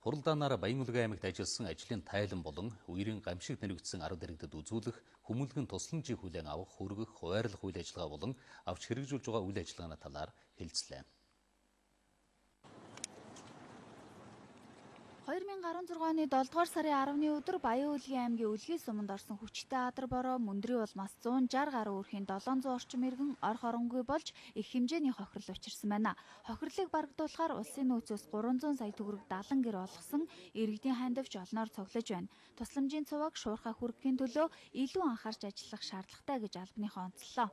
Хуралдаанаар Баян-Улгай аймагт ажилласан ажлын тайлан болон үерийн гамшиг нэрвэгдсэн 10 дэргэдэд үзүүлэх, хүмүүлгэн тусламжийн хүлээн авах, хүргэх, хуваарлах үйл ажиллагаа болон авч хэрэгжүүлж байгаа үйл ажиллагааны талаар хэлцлээ. 2016 оны 7 дугаар сарын 10-ны өдөр Баян-Улгай аймгийн Үлгий суманд орсон хүчтэй адар бороо мөндрийн улмаас 160 гаруй өрхийн 700 орчим иргэн орх оронгүй болж их хэмжээний хохирол учирсан байна. Хохирлыг барагдуулахаар улсын нөөцөөс 300 сая төгрөг 70 гэр олгосон иргэдийн хандивч олноор цуглаж байна. Тусламжийн цуваг шуурхай хүргэхийн төлөө илүү анхаарч ажиллах шаардлагатай гэж албаныхаа онцлоо.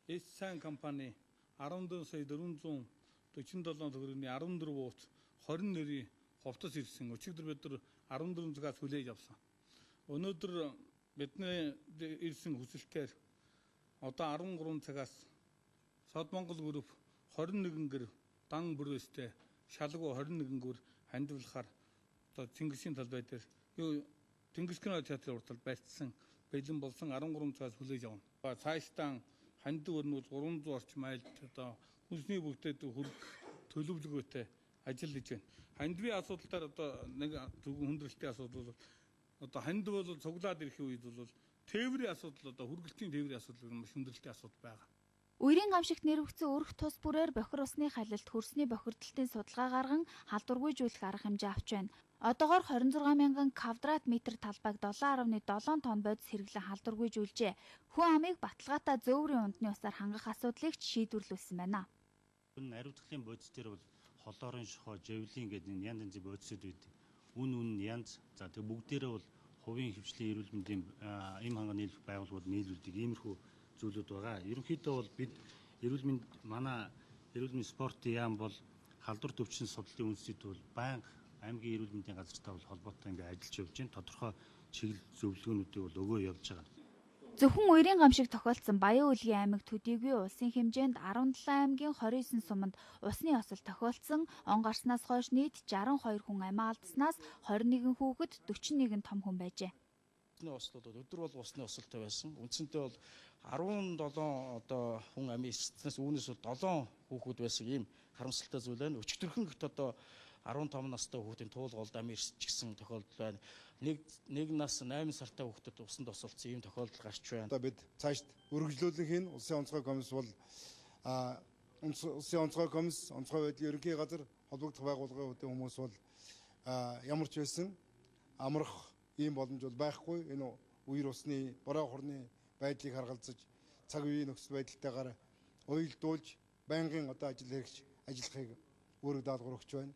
Эссэн компани 14 сая 447 төгрөгийн 14 бууц 20 нэрийн ховтос ирсэн. Өчигдөр бид нар 14 цагаас хүлээж авсан. Өнөөдөр бидний ирсэн хүсэлтээр одоо 13 цагаас Сод Монгол групп 21 гэр дан бүрээстэй шалгуу 21 гэр хандивлахаар одоо Чингисийн талбай дээр Чингис кино театрын уртал барьцсан бэлэн болсон 13 цагаас хүлээж авна. Цаашдаа хандив өрнүүл 300 орчим айлд одоо хүнсний бүгдэд хүрэх төлөвлөгөөтэй ажил хийж байна. Хандивын асуудал дээр одоо нэг зөвхөн хүндрэлтийн асуудал бол одоо хандив бол цуглаад ирэх үед бол тээврийн асуудал одоо хүргэлтийн тээврийн асуудал маш хүндрэлтийн асуудал байгаа. Үерийн гамшигт нэрвэгдсэн өрх тус бүрээр бохир усны халилт хөрсний бохирдолтын судалгаа гарган халдваргүйжүүлэх арга хэмжээ авч байна. Одоогоор 26 мянган квадрат метр талбайг 7.7 тонн бодис хэрэглэн халдваргүйжүүлжээ. Хүн амыг баталгаатай зөөврийн ундны усаар хангах асуудлыг шийдвэрлүүлсэн байна. Ариутгын бодис дээр бол холоорын шохоо, жавлин гэдэг янз янзын бодисууд байдаг. Үн янз. За тэг бүгдээрээ бол хувийн хвшлийн эрүүл мэндийн эм ханга нийлүүлэх байгууллагууд нийлүүлдэг иймэрхүү зүйлүүд байгаа. Ерөнхийдөө бол бид манай эрүүл мэндийн спортын яам бол халдвар төвчин судлалын үндэслэлд бол байнга аймгийн эрүүл мэндийн газартай бол холбоотой ингээд ажиллаж явж байна. Тодорхой чиглэл зөвлөгөөнүүдийг бол өгөө явж байгаа. Зөвхөн үерийн гамшиг тохиолдсон Баян-Улгай аймаг төдийгүй улсын хэмжээнд 17 аймгийн 29 суманд усны осол тохиолдсон. Он гарснаас хойш нийт 62 хүн амиа алдснаас 21 хүүхэд 41 том хүн байжээ. Усны ослууд өдөр бол усны осолтой байсан. Үндсэндээ бол 17 одоо хүн амиа ирснээс үүнээс бол 7 хүүхэд байсан ийм харамсалтай зүйл байна. Өчигдөрхөн гэт одоо 15 настай хүүхдийн туулгалд амиа ирсчихсэн тохиолдол байна. Нэг нас 8 сартай хүүхдэд усанд осолцсон ийм тохиолдол гарч байна. Одоо бид цаашд үргэлжлүүлэх энэ улсын онцгой комисс бол улсын онцгой комисс, онцгой байдлын ерөнхий газар холбогдох байгууллагын үеийн хүмүүс бол ямар ч байсан амрах ийм боломж бол байхгүй. Энэ үер усны бороо хорны байдлыг харгалзаж цаг үеийн нөхцөл байдалтайгаар уялдуулж байнгын одоо ажил хэрэгж ажиллахыг үүрэг даалгавар өгч байна.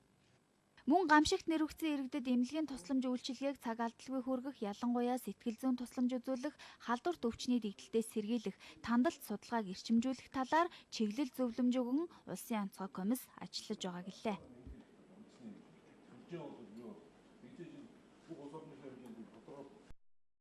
Мөн гамшигт нэрвэгдсэн иргэдэд эмнэлгийн тусламж үйлчилгээг цаг алдалгүй хүргэх, ялангуяа сэтгэл зүйн тусламж үзүүлэх, халдвар төвчний дэгдэлтээс сэргийлэх, тандалт судалгааг эрчимжүүлэх талаар чиглэл зөвлөмж өгөн улсын онцгой комисс ажиллаж байгаа гэлээ.